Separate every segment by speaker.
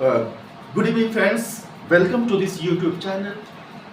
Speaker 1: Uh, Good evening, friends. Welcome to this YouTube channel.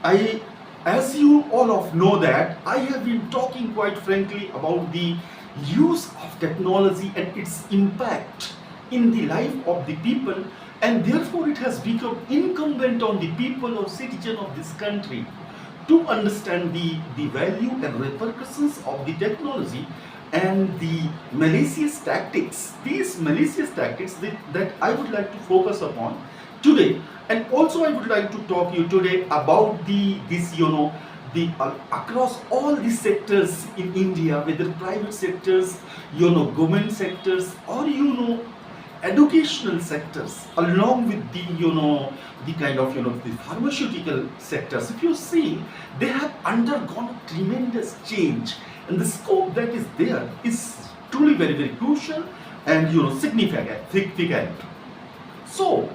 Speaker 1: I, as you all of know that I have been talking quite frankly about the use of technology and its impact in the life of the people, and therefore it has become incumbent on the people or citizen of this country to understand the value and repercussions of the technology and the malicious tactics, these malicious tactics that I would like to focus upon today. And also I would like to talk you today about the across all the sectors in India, whether private sectors, government sectors, or educational sectors, along with the kind of the pharmaceutical sectors. If you see, they have undergone a tremendous change, and the scope that is there is truly very, very crucial and significant. So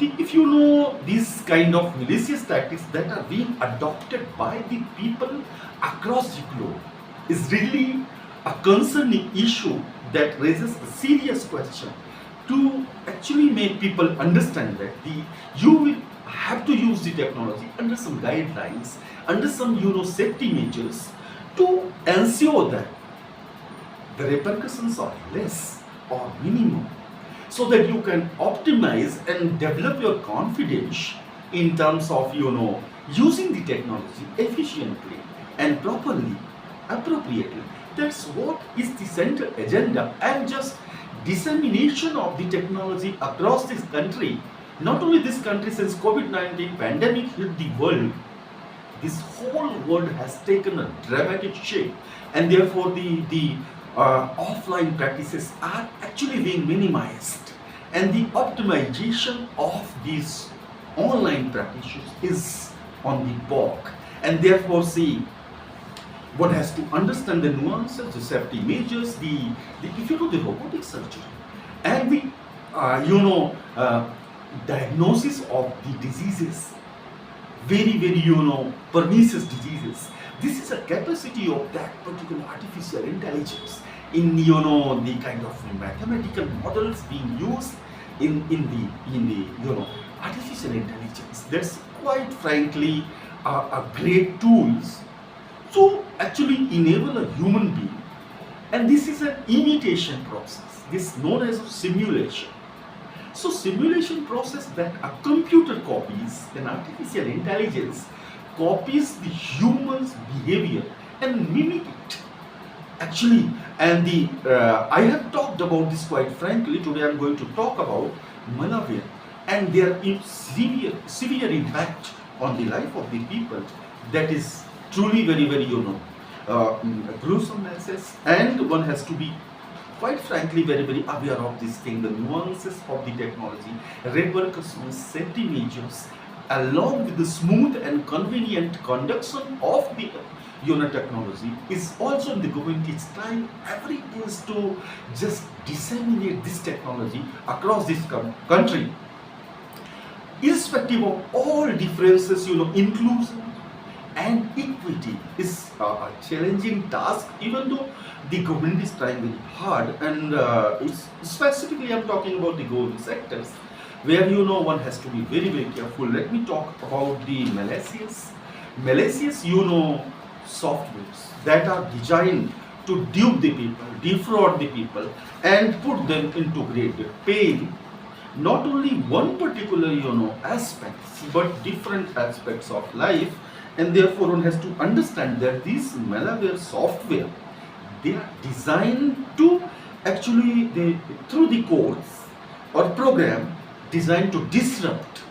Speaker 1: if you know these kind of malicious tactics that are being adopted by the people across the globe is really a concerning issue that raises a serious question to actually make people understand that you will have to use the technology under some guidelines, under some safety measures to ensure that the repercussions are less or minimum, so that you can optimize and develop your confidence in terms of using the technology efficiently and properly, appropriately. That's what is the central agenda, and just dissemination of the technology across this country. Not only this country, since COVID-19 pandemic hit the world, this whole world has taken a dramatic shape, and therefore the offline practices are actually being minimized, and the optimization of these online practices is on the bulk. And therefore, see, one has to understand the nuances, the safety measures, the if you do the robotic surgery, and the diagnosis of the diseases, very, very pernicious diseases. This is a capacity of that particular artificial intelligence in the kind of mathematical models being used in the artificial intelligence. That's quite frankly a great tools to actually enable a human being. And this is an imitation process, this is known as simulation. So simulation process that a computer copies, an artificial intelligence copies the human's behavior and mimic it actually. And the I have talked about this quite frankly. Today I'm going to talk about malware and their severe impact on the life of the people. That is truly very, very gruesome message, and one has to be quite frankly very, very aware of this thing, the nuances of the technology, repercussions, safety measures, along with the smooth and convenient conduction of the technology. Is also in the government is trying every means to just disseminate this technology across this country, irrespective of all differences. Inclusion and equity is a challenging task, even though the government is trying very hard. And specifically I'm talking about the government sectors, where one has to be very, very careful. Let me talk about the malicious softwares that are designed to dupe the people, defraud the people, and put them into great pain. Not only one particular aspects, but different aspects of life. And therefore one has to understand that these malware software, they are designed to actually, through the codes or program designed to disrupt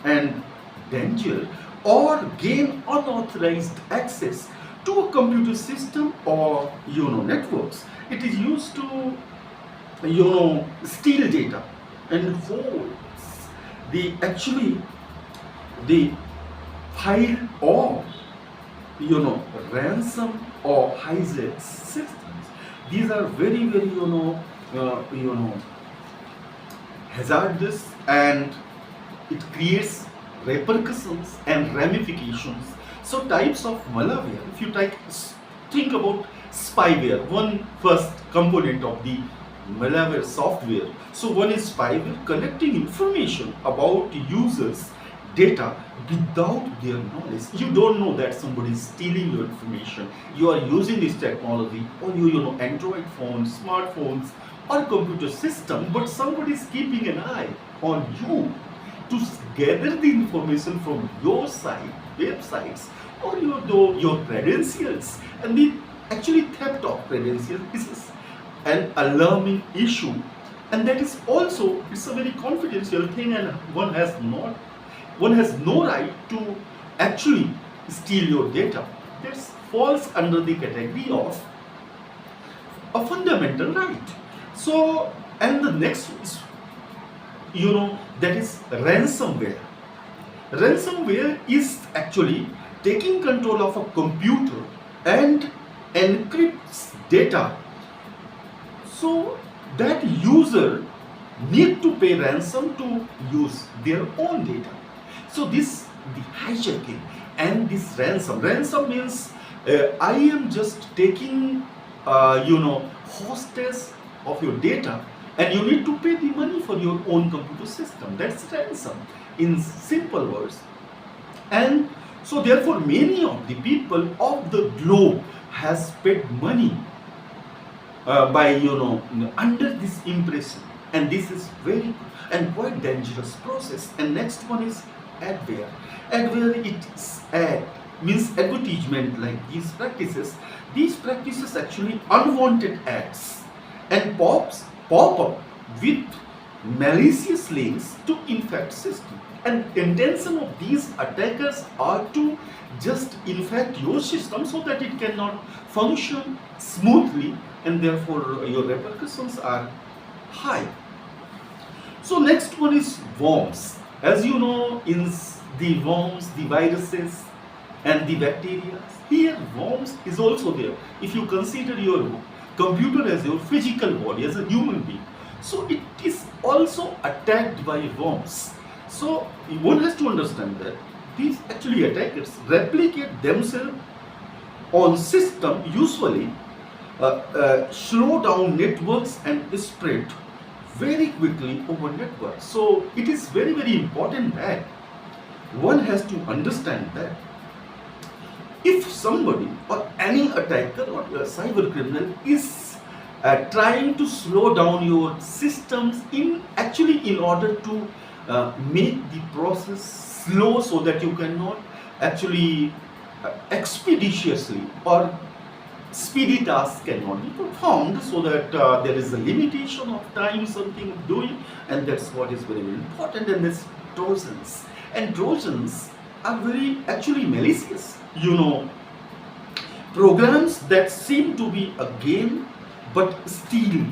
Speaker 1: and danger or gain unauthorized access to a computer system or networks. It is used to steal data and holds the file or ransom or hijack systems. These are very, very hazardous, and it creates repercussions and ramifications. So types of malware, if you think about spyware, one first component of the malware software. So one is spyware, collecting information about users' data without their knowledge. You don't know that somebody is stealing your information. You are using this technology on your Android phones, smartphones, or computer system, but somebody is keeping an eye on you to gather the information from your site, websites, or your credentials. And the actually theft of credentials is an alarming issue, and that is also, it's a very confidential thing, and one has no right to actually steal your data. That falls under the category of a fundamental right. So, and the next is, that is ransomware. Ransomware is actually taking control of a computer and encrypts data, so that user need to pay ransom to use their own data. So this, the hijacking and this ransom means I am just taking hostage of your data, and you need to pay the money for your own computer system. That's ransom in simple words. And so therefore many of the people of the globe has paid money by under this impression, and this is very and quite dangerous process. And next one is adware. Adware, it's ad means advertisement, like these practices. These practices actually unwanted ads and pop up with malicious links to infect system. And intention of these attackers are to just infect your system so that it cannot function smoothly, and therefore your repercussions are high. So next one is worms. As you know, in the worms, the viruses and the bacteria, here worms is also there. If you consider your computer as your physical body, as a human being, so it is also attacked by worms. So one has to understand that these actually attackers replicate themselves on system, usually slow down networks and spread very quickly over networks. So it is very, very important that one has to understand that if somebody or any attacker or a cyber criminal is trying to slow down your systems in order to make the process slow, so that you cannot actually expeditiously or speedy tasks cannot be performed, so that there is a limitation of time something doing, and that's what is very, very important. And this trojans, and trojans are very actually malicious, programs that seem to be a game but steal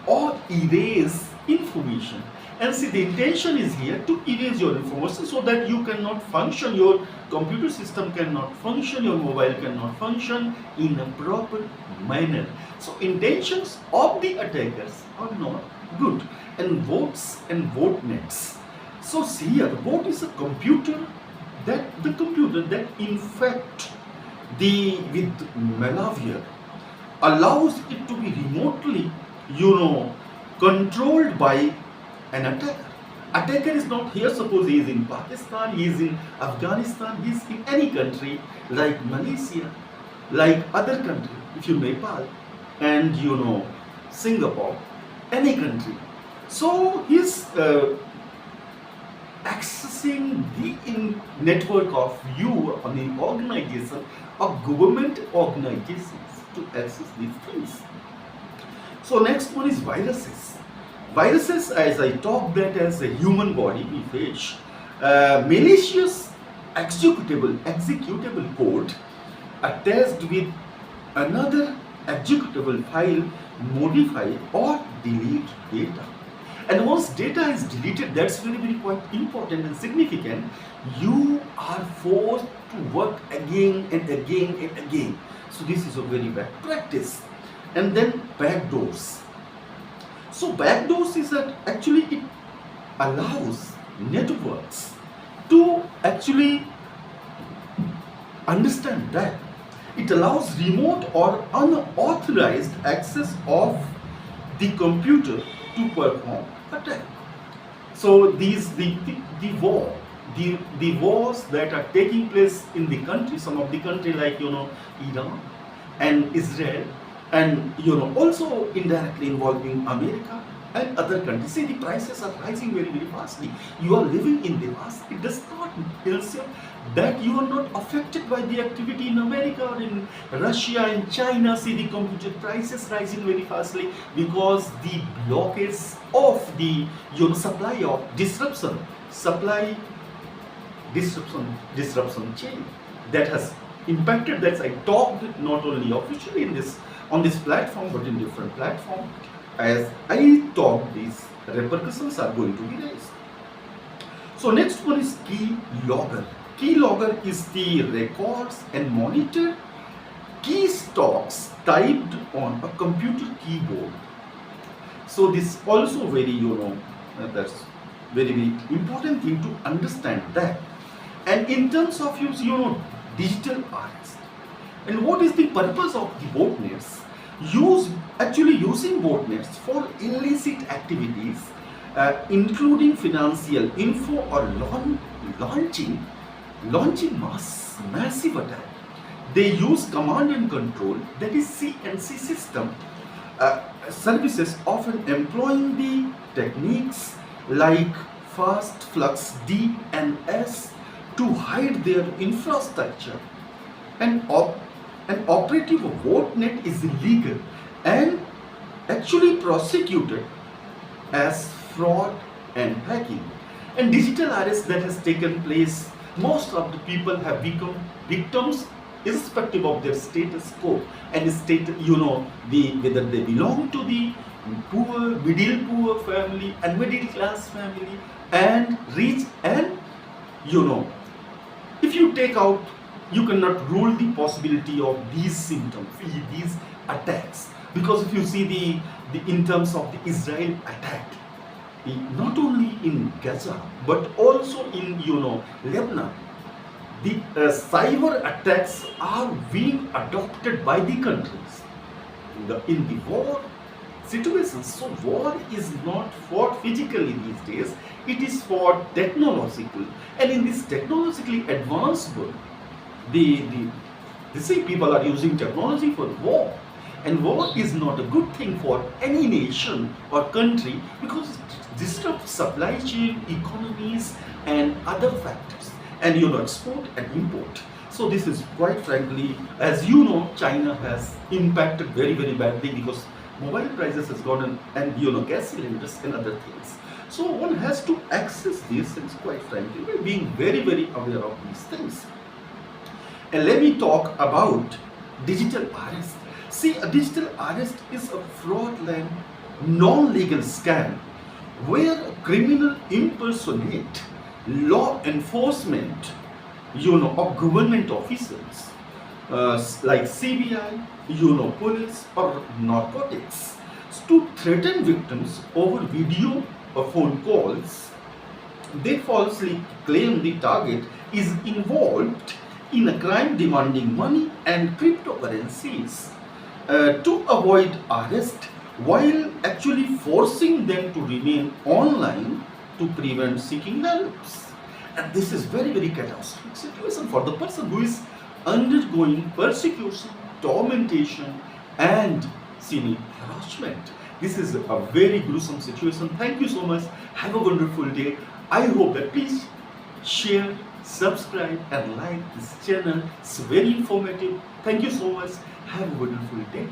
Speaker 1: or erase information. And see, the intention is here to erase your information so that you cannot function, your computer system cannot function, your mobile cannot function in a proper manner. So intentions of the attackers are not good. And votes and vote nets. So see here, vote is a computer that infect with malware, allows it to be remotely controlled by an attacker. Attacker is not here, suppose he is in Pakistan, he is in Afghanistan, he is in any country like Malaysia, like other country, if you Nepal, and Singapore, any country. So he is accessing the network of you on the organization of government organizations to access these things. So next one is viruses. Viruses, as I talk that as a human body, we face malicious executable code attached with another executable file, modify or delete data. And once data is deleted, that's very, very quite important and significant. You are forced to work again and again and again. So this is a very bad practice. And then backdoors. So backdoors is that actually it allows networks to actually understand that it allows remote or unauthorized access of the computer to perform attack. So the war, the wars that are taking place in the country, some of the country like Iran and Israel, and also indirectly involving America and other countries. See, the prices are rising very very fastly. You are living in the past. It does not tells you that you are not affected by the activity in America or in Russia and China. See, the computer prices rising very fastly because the blockage of the supply of disruption chain that has impacted. That I talked not only officially in this on this platform but in different platform. As I talk, these repercussions are going to be raised. So next one is keylogger. Keylogger is the records and monitor keystrokes typed on a computer keyboard. So this also very that's very very important thing to understand that. And in terms of use digital arrest, and what is the purpose of the botnets? Using botnets for illicit activities, including financial info or launching massive attack. They use command and control, that is CNC system services, often employing the techniques like fast flux DNS to hide their infrastructure. An operative botnet is illegal and actually prosecuted as fraud and hacking. And digital arrest that has taken place, most of the people have become victims irrespective of their status quo and whether they belong to the middle poor family and middle class family and rich, and if you take out, you cannot rule the possibility of these symptoms, these attacks, because if you see the in terms of the Israel attack, not only in Gaza but also in Lebanon, the cyber attacks are being adopted by the countries in the war situations. So war is not fought physically these days, it is fought technologically. And in this technologically advanced world, the people are using technology for war. And war is not a good thing for any nation or country because it disrupts supply chain, economies and other factors, and export and import. So this is quite frankly, as China has impacted very very badly because mobile prices has gone and gas cylinders and other things. So one has to access these things quite frankly by being very very aware of these things. And let me talk about digital arrest. See, a digital arrest is a fraudulent, non-legal scam where a criminal impersonate law enforcement, or government officials like CBI, police or narcotics, to threaten victims over video or phone calls. They falsely claim the target is involved in a crime demanding money and cryptocurrencies to avoid arrest, while actually forcing them to remain online to prevent seeking help. And this is very very catastrophic situation for the person who is undergoing persecution, tormentation and harassment. This is a very gruesome situation. Thank you so much. Have a wonderful day. I hope that please share, subscribe and like this channel. It's very informative. Thank you so much. Have a wonderful day.